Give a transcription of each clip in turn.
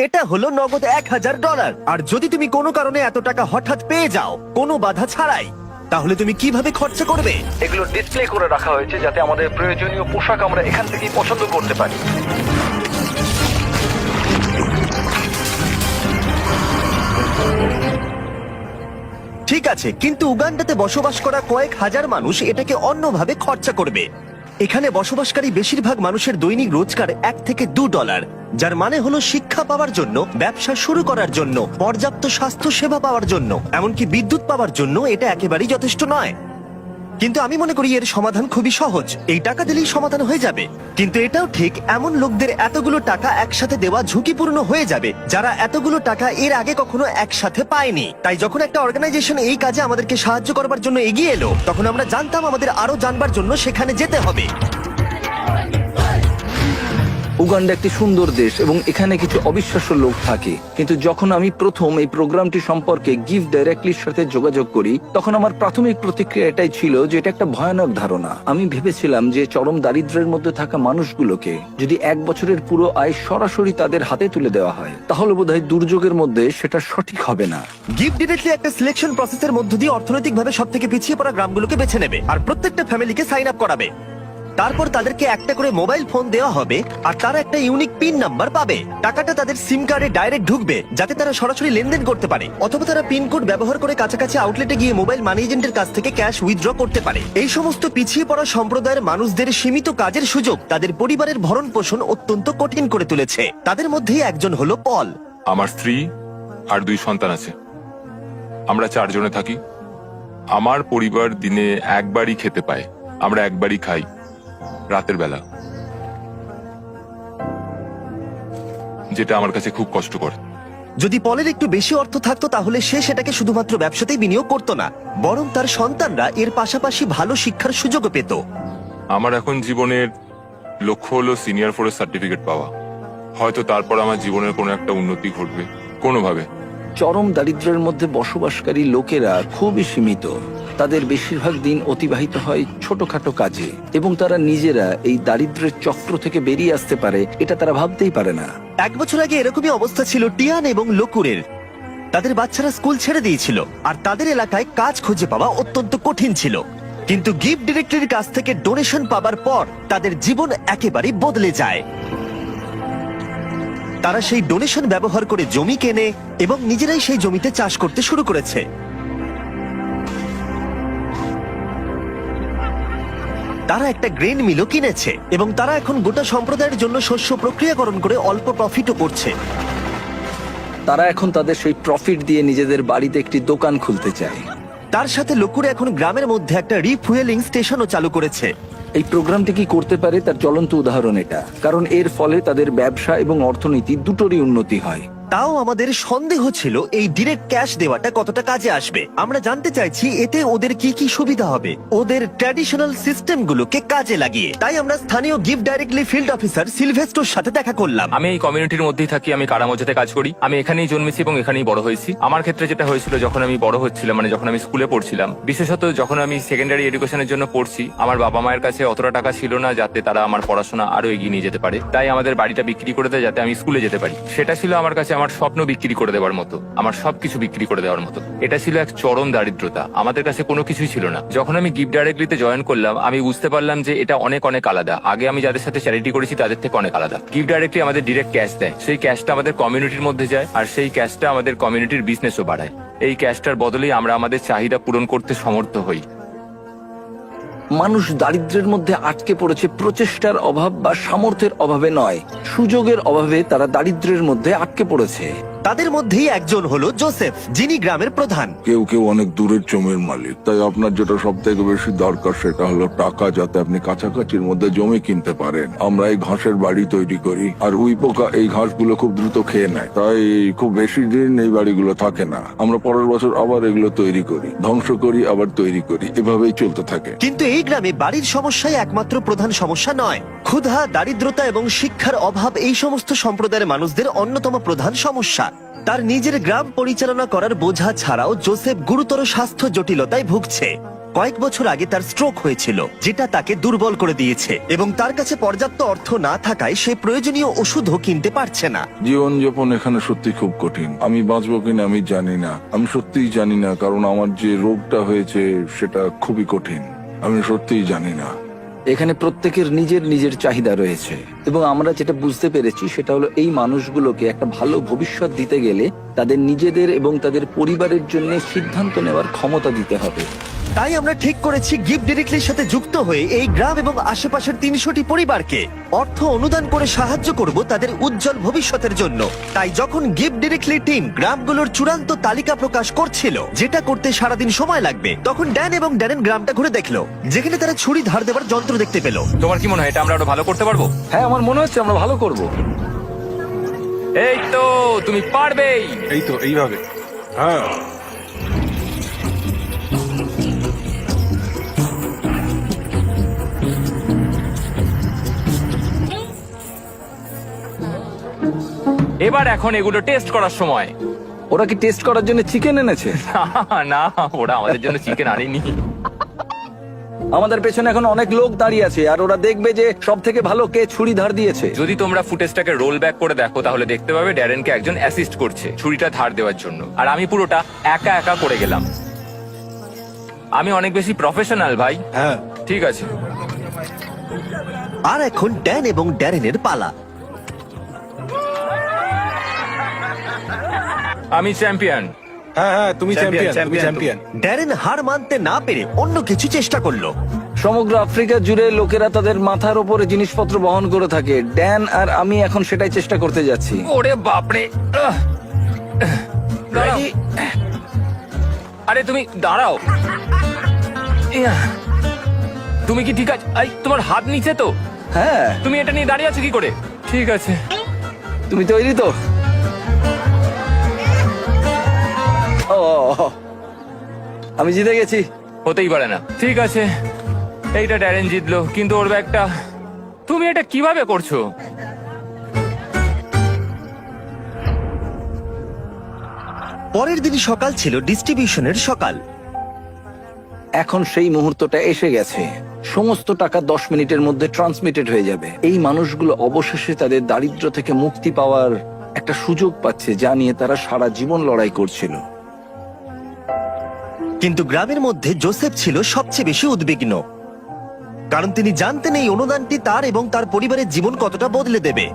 এটা হলো নগদ $1000। আর যদি তুমি কোনো কারণে এত টাকা হঠাৎ পেয়ে যাও কোনো বাধা ছাড়াই, তাহলে তুমি কিভাবে খরচা করবে? এগুলো ডিসপ্লে করে রাখা হয়েছে যাতে আমাদের প্রয়োজনীয় পোশাক আমরা এখান থেকেই পছন্দ করতে পারি। ঠিক আছে, কিন্তু উগান্ডাতে বসবাস করা কয়েক হাজার মানুষ এটাকে অন্যভাবে খরচা করবে। এখানে বসবাসকারী বেশিরভাগ মানুষের দৈনিক রোজগার $1 থেকে $2, যার মানে হলো শিক্ষা পাওয়ার জন্য, ব্যবসা শুরু করার জন্য, পর্যাপ্ত স্বাস্থ্য সেবা পাওয়ার জন্য, এমনকি বিদ্যুৎ পাওয়ার জন্য এটা একেবারেই যথেষ্ট নয়। কিন্তু আমি মনে করি এর সমাধান খুবই সহজ, এই টাকা দিলেই সমাধান হয়ে যাবে। কিন্তু এটাও ঠিক, এমন লোকদের এতগুলো টাকা একসাথে দেওয়া ঝুঁকিপূর্ণ হয়ে যাবে যারা এতগুলো টাকা এর আগে কখনো একসাথে পায়নি। তাই যখন একটা অর্গানাইজেশন এই কাজে আমাদেরকে সাহায্য করবার জন্য এগিয়ে এলো, তখন আমরা জানতাম আমাদের আরো জানবার জন্য সেখানে যেতে হবে। উগান্ডা একটি সুন্দর দেশ এবং এখানে কিছু অবিশ্বাস্য লোক থাকে, কিন্তু যখন আমি প্রথম এই প্রোগ্রামটি সম্পর্কে গিভ ডাইরেক্টলির সাথে যোগাযোগ করি, তখন আমার প্রাথমিক প্রতিক্রিয়া এটাই ছিল যে এটা একটা ভয়ানক ধারণা। আমি ভেবেছিলাম যে চরম দারিদ্র্যের মধ্যে থাকা মানুষগুলোকে যদি 1 বছরের পুরো আয় সরাসরি তাদের হাতে তুলে দেওয়া হয়, তাহলে বোধহয় দুর্যোগের মধ্যে সেটা সঠিক হবে না। গিভ ডিরেক্টলি একটা সিলেকশন প্রসেসের মধ্য দিয়ে অর্থনৈতিকভাবে সবথেকে পিছিয়ে পড়া গ্রামগুলোকে বেছে নেবে আর প্রত্যেকটা ফ্যামিলিকে সাইন আপ করাবে। তারপর তাদেরকে একটা করে মোবাইল ফোন দেওয়া হবে আর তারা একটা ইউনিক পিন নাম্বার পাবে। টাকাটা তাদের সিম কার্ডে ডাইরেক্ট ঢুকবে যাতে তারা সরাসরি লেনদেন করতে পারে, অথবা তারা পিন কোড ব্যবহার করে কাছাকাছি আউটলেটে গিয়ে মোবাইল মানি এজেন্টের কাছ থেকে ক্যাশ উইথড্র করতে পারে। এই সমস্ত পিছিয়ে পড়া সম্প্রদায়ের মানুষদের সীমিত কাজের সুযোগ তাদের পরিবারের ভরণ পোষণ অত্যন্ত কঠিন করে তুলেছে। তাদের মধ্যেই একজন হলো পল। আমার স্ত্রী আর 2 সন্তান আছে। আমরা 4 জনে থাকি। আমার পরিবার দিনে একবারই খেতে পায়, আমরা একবারই খাই, রাতের বেলা, যেটা আমার কাছে খুব কষ্টকর। যদি পলের একটু বেশি অর্থ থাকতো তাহলে সে সেটাকে শুধুমাত্র ব্যবসাতেই বিনিয়োগ করতো না, বরং তার সন্তানরা এর পাশাপাশি ভালো শিক্ষার সুযোগও পেত। আমার এখন জীবনের লক্ষ্য হলো সিনিয়র 4 সার্টিফিকেট পাওয়া। হয়তো তারপর আমার জীবনের কোনো একটা উন্নতি ঘটবে কোনোভাবে। চরম দারিদ্র্যের মধ্যে বসবাসকারী লোকেরা খুবই সীমিত। তাদের বেশিরভাগ দিন অতিবাহিত হয় ছোটখাটো কাজে এবং তারা নিজেরা এই দারিদ্র্যের চক্র থেকে বেরিয়ে আসতে পারে এটা তারা ভাবতেই পারে না। 1 বছর আগে এরকমই অবস্থা ছিল টিয়ান এবং লোকুরের। তাদের বাচ্চারা স্কুল ছেড়ে দিয়েছিল আর তাদের এলাকায় কাজ খুঁজে পাওয়া অত্যন্ত কঠিন ছিল। কিন্তু গিফট ডিরেক্টরির কাছ থেকে ডোনেশন পাবার পর তাদের জীবন একেবারেই বদলে যায়। তারা সেই ডোনেশন ব্যবহার করে জমি কেনে এবং নিজেরাই সেই জমিতে চাষ করতে শুরু করেছে। তারা একটা গ্রেন মিলও কিনেছে এবং তারা এখন গোটা সম্প্রদায়ের জন্য শস্য প্রক্রিয়াকরণ করে অল্প প্রফিটও করছে। তারা এখন তাদের সেই প্রফিট দিয়ে নিজেদের বাড়িতে একটি দোকান খুলতে চায়। তার সাথে লোকুরে এখন গ্রামের মধ্যে একটা রিফুয়েলিং স্টেশনও চালু করেছে। এই প্রোগ্রামটি কি করতে পারে তার জ্বলন্ত উদাহরণ এটা, কারণ এর ফলে তাদের ব্যবসা এবং অর্থনীতি দুটোরই উন্নতি হয়। তাও আমাদের সন্দেহ ছিল এই ডিরেক্ট ক্যাশ দেওয়াটা কতটা কাজে আসবে। আমরা জানতে চাইছি এতে ওদের কি কি সুবিধা হবে ওদের ট্র্যাডিশনাল সিস্টেমগুলোকে কাজে লাগিয়ে। তাই আমরা স্থানীয় গিফট ডাইরেক্টলি ফিল্ড অফিসার সিলভেস্টোর সাথে দেখা করলাম। আমি এই কমিউনিটির মধ্যেই থাকি, আমি কারামোজাতে কাজ করি। আমি এখানেই জন্মেছি এবং এখানেই বড় হয়েছি। আমার ক্ষেত্রে যেটা হয়েছিল, যখন আমি বড় হচ্ছিলাম, মানে যখন আমি স্কুলে পড়ছিলাম, বিশেষত যখন আমি সেকেন্ডারি এডুকেশনের জন্য পড়ছি, আমার বাবা মায়ের কাছে অতটা টাকা ছিল না যাতে তারা আমার পড়াশোনা আরো এগিয়ে নিয়ে যেতে পারে। তাই আমাদের বাড়িটা বিক্রি করে দেয় যাতে আমি স্কুলে যেতে পারি। সেটা ছিল আমার কাছে আমার স্বপ্ন বিক্রি করে দেওয়ার মতো, আমার সবকিছু বিক্রি করে দেওয়ার মতো। এটা ছিল এক চরম দারিদ্রতা, আমাদের কাছে কোনো কিছুই ছিল না। যখন আমি গিফট ডাইরেক্টলিতে জয়েন করলাম, আমি বুঝতে পারলাম যে এটা অনেক অনেক আলাদা। আগে আমি যাদের সাথে চ্যারিটি করেছি তাদের থেকে অনেক আলাদা। গিফট ডাইরেক্টলি আমাদের ডিরেক্ট ক্যাশ দেয়, সেই ক্যাশটা আমাদের কমিউনিটির মধ্যে যায় আর সেই ক্যাশটা আমাদের কমিউনিটির বিজনেসও বাড়ায়। এই ক্যাশটার বদলেই আমরা আমাদের চাহিদা পূরণ করতে সমর্থ হই। মানুষ দারিদ্র্যের মধ্যে আটকে পড়েছে প্রচেষ্টার অভাব বা সামর্থ্যের অভাবে নয়, সুযোগের অভাবে তারা দারিদ্র্যের মধ্যে আটকে পড়েছে। তাদের মধ্যেই একজন হলো জোসেফ, যিনি গ্রামের প্রধান। কেউ কেউ অনেক দূরের জমির মালিক, তাই আপনার যেটা সব থেকে বেশি দরকার সেটা হলো টাকা, যাতে আপনি কাছাকাছির মধ্যে জমি কিনতে পারেন। আমরা এই ঘাসের বাড়ি তৈরি করি আর উই পোকা এই ঘাসগুলো খুব দ্রুত খেয়ে নেয়, তাই খুব বেশি দিন এই বাড়িগুলো থাকে না। আমরা পরের বছর আবার এগুলো তৈরি করি, ধ্বংস করি, আবার তৈরি করি, এভাবেই চলতে থাকে। কিন্তু এই গ্রামে বাড়ির সমস্যাই একমাত্র প্রধান সমস্যা নয়। ক্ষুধা, দারিদ্রতা এবং শিক্ষার অভাব এই সমস্ত সম্প্রদায়ের মানুষদের অন্যতম প্রধান সমস্যা। তার নিজের গ্রাম পরিচালনা করার বোঝা ছাড়াও জোসেফ গুরুতর স্বাস্থ্য জটিলতায় ভুগছে। কয়েক বছর আগে তার স্ট্রোক হয়েছিল, যেটা তাকে দুর্বল করে দিয়েছে, এবং তার কাছে পর্যাপ্ত অর্থ না থাকায় সে প্রয়োজনীয় ওষুধও কিনতে পারছে না। জীবনযাপন এখানে সত্যি খুব কঠিন। আমি বাঁচবো কিনা আমি জানি না, আমি সত্যিই জানি না, কারণ আমার যে রোগটা হয়েছে সেটা খুবই কঠিন। আমি সত্যিই জানি না। এখানে প্রত্যেকের নিজের নিজের চাহিদা রয়েছে, এবং আমরা যেটা বুঝতে পেরেছি সেটা হলো এই মানুষগুলোকে একটা ভালো ভবিষ্যৎ দিতে গেলে তাদের নিজেদের এবং তাদের পরিবারের জন্য সিদ্ধান্ত নেওয়ার ক্ষমতা দিতে হবে। তাই আমরা ঠিক করেছি গিভ ডিরেক্টলির সাথে যুক্ত হয়ে এই গ্রাম এবং আশেপাশের 300টি পরিবারকে অর্থ অনুদান করে সাহায্য করব তাদের উজ্জ্বল ভবিষ্যতের জন্য। তাই যখন গিভ ডিরেক্টলি টিম গ্রামগুলোর চূড়ান্ত তালিকা প্রকাশ করছিল, যেটা করতে সারাদিন সময় লাগবে, তখন ড্যান এবং ড্যারেন গ্রামটা ঘুরে দেখলো, যেখানে তারা ছুরি ধার দেওয়ার যন্ত্র দেখতে পেল। তোমার কি মনে হয় এটা আমরা আরো ভালো করতে পারবো? হ্যাঁ, আমার মনে হচ্ছে আমরা ভালো করব। এই তো, তুমি পারবেই। এই তো এইভাবে। হ্যাঁ, এবার এখন এগুলো টেস্ট করার সময়। ওরা কি টেস্ট করার জন্য চিকেন এনেছে? না, ওরা আমাদের জন্য চিকেন আনেনি। আমাদের পেছনে এখন অনেক লোক দাঁড়িয়ে আছে, আর ওরা দেখবে যে সব থেকে ভালো কে ছুরি ধার দিয়েছে। যদি তোমরা ফুটেজটাকে রোল ব্যাক করে দেখো তাহলে দেখতে পাবে ড্যারেনকে একজন অ্যাসিস্ট করছে ছুরিটা ধার দেওয়ার জন্য, আর আমি পুরোটা একা একা করে গেলাম। আমি অনেক বেশি প্রফেশনাল ভাই। হ্যাঁ। ঠিক আছে, আর এখন ড্যান এবং ড্যারেনের পালা। আমি চ্যাম্পিয়ন। হ্যাঁ হ্যাঁ, তুমি চ্যাম্পিয়ন, তুমি চ্যাম্পিয়ন। ড্যারেন হার মানতে না পেরে অন্য কিছু চেষ্টা করলো। সমগ্র আফ্রিকা জুড়ে লোকেরা তাদের মাথার উপরে জিনিসপত্র বহন করে থাকে। ড্যান আর আমি এখন সেটাই চেষ্টা করতে যাচ্ছি। ওরে বাপরে, দাঁড়াও। আরে তুমি দাঁড়াও। ইয়া, তুমি কি ঠিক আছে? তোমার হাত নিচে তো? হ্যাঁ। তুমি এটা নিয়ে দাঁড়িয়ে আছো কি করে? ঠিক আছে, তুমি তৈরি তো? ও, আমি জিতে গেছি। হতেই পারে না। ঠিক আছে, এইটা ড্যারেন জিতলো, কিন্তু ওর ব্যাগটা। তুমি এটা কিভাবে করছো? পরের দিন সকাল ছিল ডিস্ট্রিবিউশনের সকাল। এখন সেই মুহূর্তটা এসে গেছে। সমস্ত টাকা 10 মিনিটের মধ্যে ট্রান্সমিটেড হয়ে যাবে। এই মানুষগুলো অবশেষে তাদের দারিদ্র্য থেকে মুক্তি পাওয়ার একটা সুযোগ পাচ্ছে, যা নিয়ে তারা সারা জীবন লড়াই করছিল। কিন্তু গ্রামের মধ্যে জোসেফ ছিল সবচেয়ে বেশি উদ্বিগ্ন, কারণ তিনি জানতেন এই অনুদানটি তার এবং তার পরিবারের জীবন কতটা বদলে দেবে।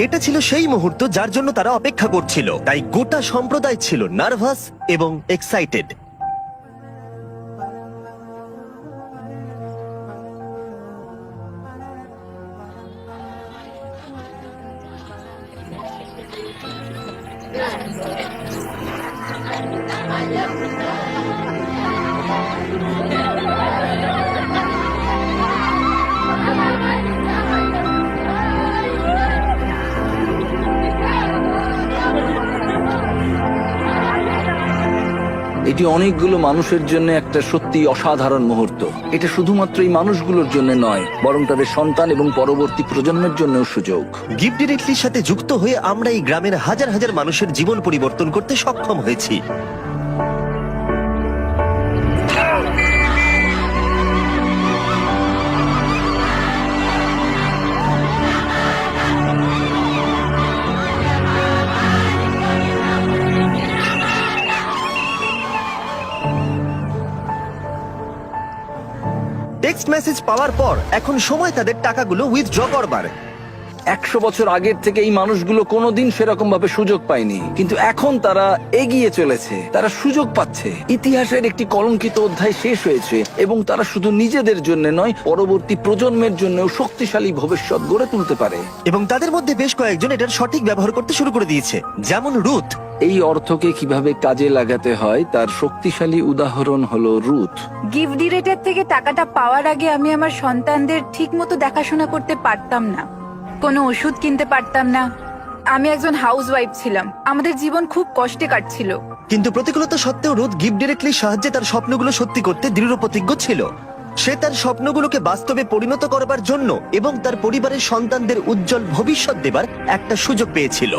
এটা ছিল সেই মুহূর্ত যার জন্য তারা অপেক্ষা করছিল। তাই গোটা সম্প্রদায় ছিল নার্ভাস এবং এক্সাইটেড। এটি অনেকগুলো মানুষের জন্য একটা সত্যি অসাধারণ মুহূর্ত। এটা শুধুমাত্র এই মানুষগুলোর জন্য নয়, বরং তাদের সন্তান এবং পরবর্তী প্রজন্মের জন্যও সুযোগ। গিভ ডিরেক্টলির সাথে যুক্ত হয়ে আমরা এই গ্রামের হাজার হাজার মানুষের জীবন পরিবর্তন করতে সক্ষম হয়েছি। টেক্সট মেসেজ পাওয়ার পর এখন সময় তাদের টাকাগুলো উইথড্র করবার। 100 বছর আগের থেকে এই মানুষগুলো কোনোদিন সেরকম ভাবে সুযোগ পায়নি, কিন্তু এখন তারা এগিয়ে চলেছে। তারা সুযোগ পাচ্ছে। ইতিহাসের একটি কলঙ্কিত অধ্যায় শেষ হয়েছে, এবং তারা শুধু নিজেদের জন্য নয়, পরবর্তী প্রজন্মের জন্যও শক্তিশালী ভবিষ্যৎ গড়ে তুলতে পারে। এবং তাদের মধ্যে বেশ কয়েকজন এটার সঠিক ব্যবহার করতে শুরু করে দিয়েছে, যেমন রুথ। এই অর্থকে কিভাবে কাজে লাগাতে হয় তার শক্তিশালী উদাহরণ হলো রুথ। গিফট ডিরেক্টর থেকে টাকাটা পাওয়ার আগে আমি আমার সন্তানদের ঠিকমতো দেখাশোনা করতে পারতাম না, কোনো ওষুধ কিনতে পারতাম না। আমি একজন হাউসওয়াইফ ছিলাম, আমাদের জীবন খুব কষ্টে কাটছিল। কিন্তু প্রতিকূলতা সত্ত্বেও রুথ গিভ ডিরেক্টলির সাহায্যে তার স্বপ্নগুলো সত্যি করতে দৃঢ় প্রতিজ্ঞ ছিল। সে তার স্বপ্নগুলোকে বাস্তবে পরিণত করবার জন্য এবং তার পরিবারের সন্তানদের উজ্জ্বল ভবিষ্যৎ দেবার একটা সুযোগ পেয়েছিল।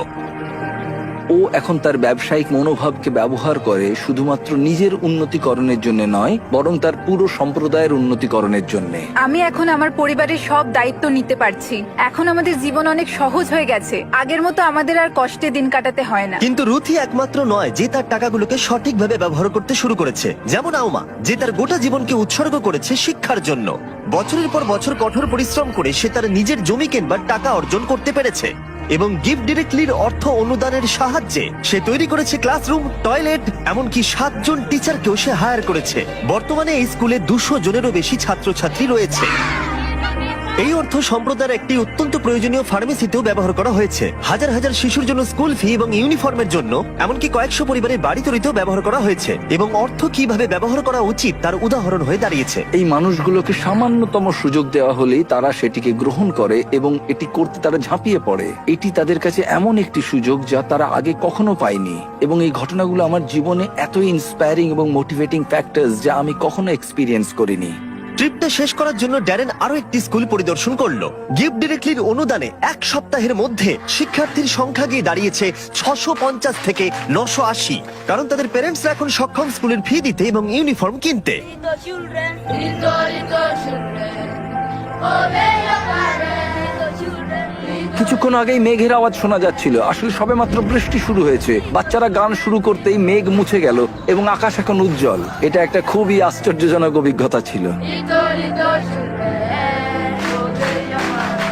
ও এখন তার ব্যবসায়িক মনোভাবকে ব্যবহার করে শুধুমাত্র নিজের উন্নতিকরণের জন্য নয়, বরং তার পুরো সম্প্রদায়ের উন্নতিকরণের জন্য। আমি এখন আমার পরিবারের সব দায়িত্ব নিতে পারছি। এখন আমাদের জীবন অনেক সহজ হয়ে গেছে। আগের মতো আমাদের আর কষ্টে দিন কাটাতে হয় না। কিন্তু রুথি একমাত্র নয় যে তার টাকাগুলোকে সঠিকভাবে ব্যবহার করতে শুরু করেছে, যেমন আউমা যে তার গোটা জীবনকে উৎসর্গ করেছে শিক্ষার জন্য। বছরের পর বছর কঠোর পরিশ্রম করে সে তার নিজের জমি কেনবার টাকা অর্জন করতে পেরেছে এবং গিফট ডিরেক্টলির অর্থ অনুদানের সাহায্যে সে তৈরি করেছে ক্লাসরুম, টয়লেট, এমনকি 7 জন টিচারকেও সে হায়ার করেছে। বর্তমানে এই স্কুলে 200 জনেরও বেশি ছাত্রছাত্রী রয়েছে। এই অর্থ সম্প্রদায়ের একটি অত্যন্ত প্রয়োজনীয় ফার্মেসিতেও ব্যবহার করা হয়েছে। হাজার হাজার শিশুর জন্য স্কুল ফি এবং ইউনিফর্মের জন্য, এমনকি কয়েকশো পরিবারের বাড়ি তৈরিতেও ব্যবহার করা হয়েছে। এবং অর্থ কিভাবে ব্যবহার করা উচিত তার উদাহরণ হয়ে দাঁড়িয়েছে। এই মানুষগুলোকে সামান্যতম সুযোগ দেওয়া হলেই তারা সেটিকে গ্রহণ করে এবং এটি করতে তারা ঝাঁপিয়ে পড়ে। এটি তাদের কাছে এমন একটি সুযোগ যা তারা আগে কখনো পায়নি। এবং এই ঘটনাগুলো আমার জীবনে এত ইন্সপায়ারিং এবং মোটিভেটিং ফ্যাক্টরস যা আমি কখনো এক্সপিরিয়েন্স করিনি। ট্রিপটা শেষ করার জন্য ড্যারেন আরো একটি স্কুল পরিদর্শন করলো। গিফট ডিরেক্টলির অনুদানে 1 সপ্তাহের মধ্যে শিক্ষার্থীর সংখ্যা গিয়ে দাঁড়িয়েছে 650 থেকে 980, কারণ তাদের প্যারেন্টসরা এখন সক্ষম স্কুলের ফি দিতে এবং ইউনিফর্ম কিনতে। Little children, little children, obey your parents, little children. কিছুক্ষণ আগেই মেঘের আওয়াজ শোনা যাচ্ছিল। আসলে সবেমাত্র বৃষ্টি শুরু হয়েছে। বাচ্চারা গান শুরু করতেই মেঘ মুছে গেল এবং আকাশ এখন উজ্জ্বল। এটা একটা খুবই আশ্চর্যজনক অভিজ্ঞতা ছিল। Little children, obey your parents.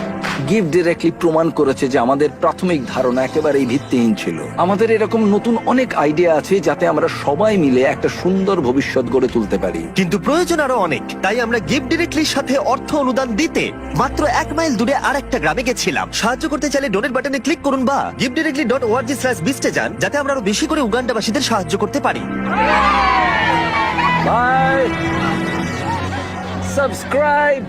Gift directly প্রমাণ করেছে যে আমাদের প্রাথমিক ধারণা একেবারেই ভিত্তিহীন ছিল। আমাদের এরকম নতুন অনেক আইডিয়া আছে যাতে আমরা সবাই মিলে একটা সুন্দর ভবিষ্যৎ গড়ে তুলতে পারি। কিন্তু প্রয়োজন আরো অনেক। তাই আমরা গিফট ডিরেক্টলির সাথে অর্থ অনুদান দিতে মাত্র 1 মাইল দূরে আরেকটা গ্রামে গেছিলাম। সাহায্য করতে চাইলে ডোনেট বাটনে ক্লিক করুন বা giftdirectly.org/beast এ যান, যাতে আমরা আরো বেশি করে উগান্ডাবাসীদের সাহায্য করতে পারি। বাই। সাবস্ক্রাইব।